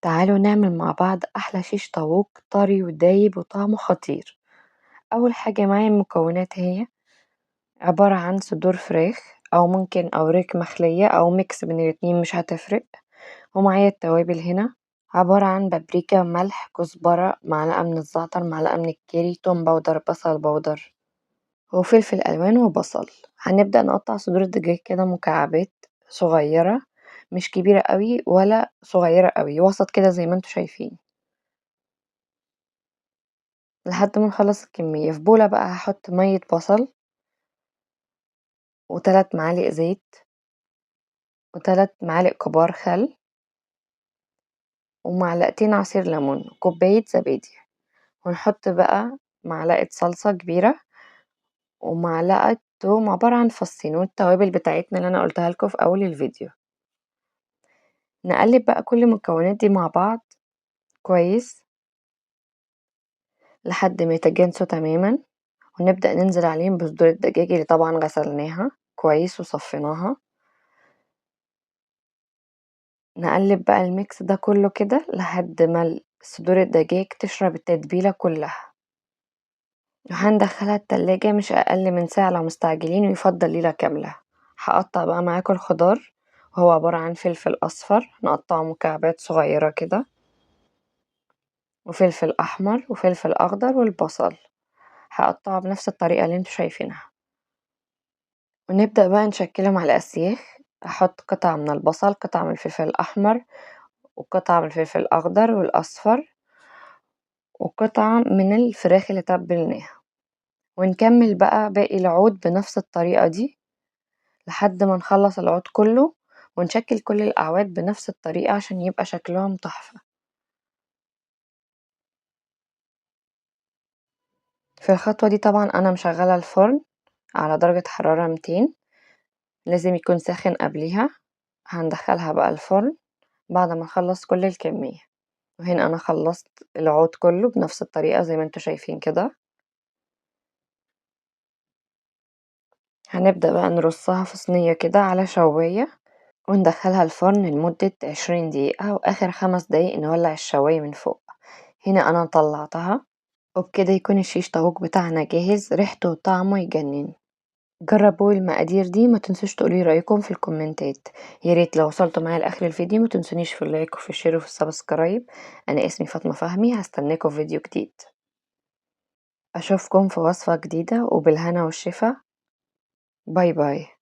تعالوا نعمل مع بعض أحلى شيش طاووق طري ودايب وطعمه خطير. أول حاجة معايا المكونات هي عبارة عن صدور فراخ أو ممكن أوراق مخلية أو ميكس بين الاتنين مش هتفرق. ومعايا التوابل هنا عبارة عن بابريكا ملح كزبرة معلقة من الزعتر معلقة من الكاري توم باودر بصل باودر وفلفل ألوان وبصل. هنبدأ نقطع صدور الدجاج كده مكعبات صغيرة مش كبيرة قوي ولا صغيرة قوي وسط كده زي ما انتوا شايفين لحد ما نخلص الكمية. في بولة بقى هحط مية بصل و3 معالق زيت و3 معالق كبار خل ومعلقتين عصير ليمون وكوباية زبادي. ونحط بقى معلقة صلصة كبيرة ومعلقة توم عبارة عن فصين والتوابل بتاعتنا اللي انا قلتها لكم في اول الفيديو. نقلب بقى كل المكونات دي مع بعض كويس لحد ما يتجانسوا تماما ونبدأ ننزل عليهم بصدور الدجاج اللي طبعا غسلناها كويس وصفيناها. نقلب بقى الميكس ده كله كده لحد ما صدور الدجاج تشرب التتبيلة كلها وهندخلها التلاجة مش أقل من ساعة لو مستعجلين ويفضل ليلة كاملة. هقطع بقى معاكم الخضار وهو عبارة عن فلفل أصفر نقطعه مكعبات صغيرة كده وفلفل أحمر وفلفل أخضر والبصل هقطعه بنفس الطريقة اللي انتوا شايفينها ونبدأ بقى نشكلهم على الأسياخ. أحط قطعة من البصل قطعة من الفلفل الأحمر وقطعة من الفلفل الأخضر والأصفر وقطعة من الفراخ اللي تبلناها ونكمل بقى باقي العود بنفس الطريقة دي لحد ما نخلص العود كله ونشكل كل الأعواد بنفس الطريقة عشان يبقى شكلهم تحفة. في الخطوة دي طبعا أنا مشغلة الفرن على درجة حرارة 200 لازم يكون ساخن قبليها. هندخلها بقى الفرن بعد ما نخلص كل الكمية وهنا أنا خلصت العود كله بنفس الطريقة زي ما انتوا شايفين كده. هنبدأ بقى نرصها في صينية كده على شواية وندخلها الفرن لمدة 20 دقيقة وآخر 5 دقايق نولع الشواية من فوق. هنا أنا طلعتها وبكده يكون الشيش طاووق بتاعنا جاهز ريحته وطعمه يجنن. جربوا المقادير دي ما تنسوش تقولي رأيكم في الكومنتات. يا ريت لو وصلتوا معايا لاخر الفيديو ما تنسونيش في اللايك وفي الشير وفي السبسكرايب. انا اسمي فاطمة فهمي هستناكم في فيديو جديد اشوفكم في وصفة جديدة وبالهنا والشفا. باي باي.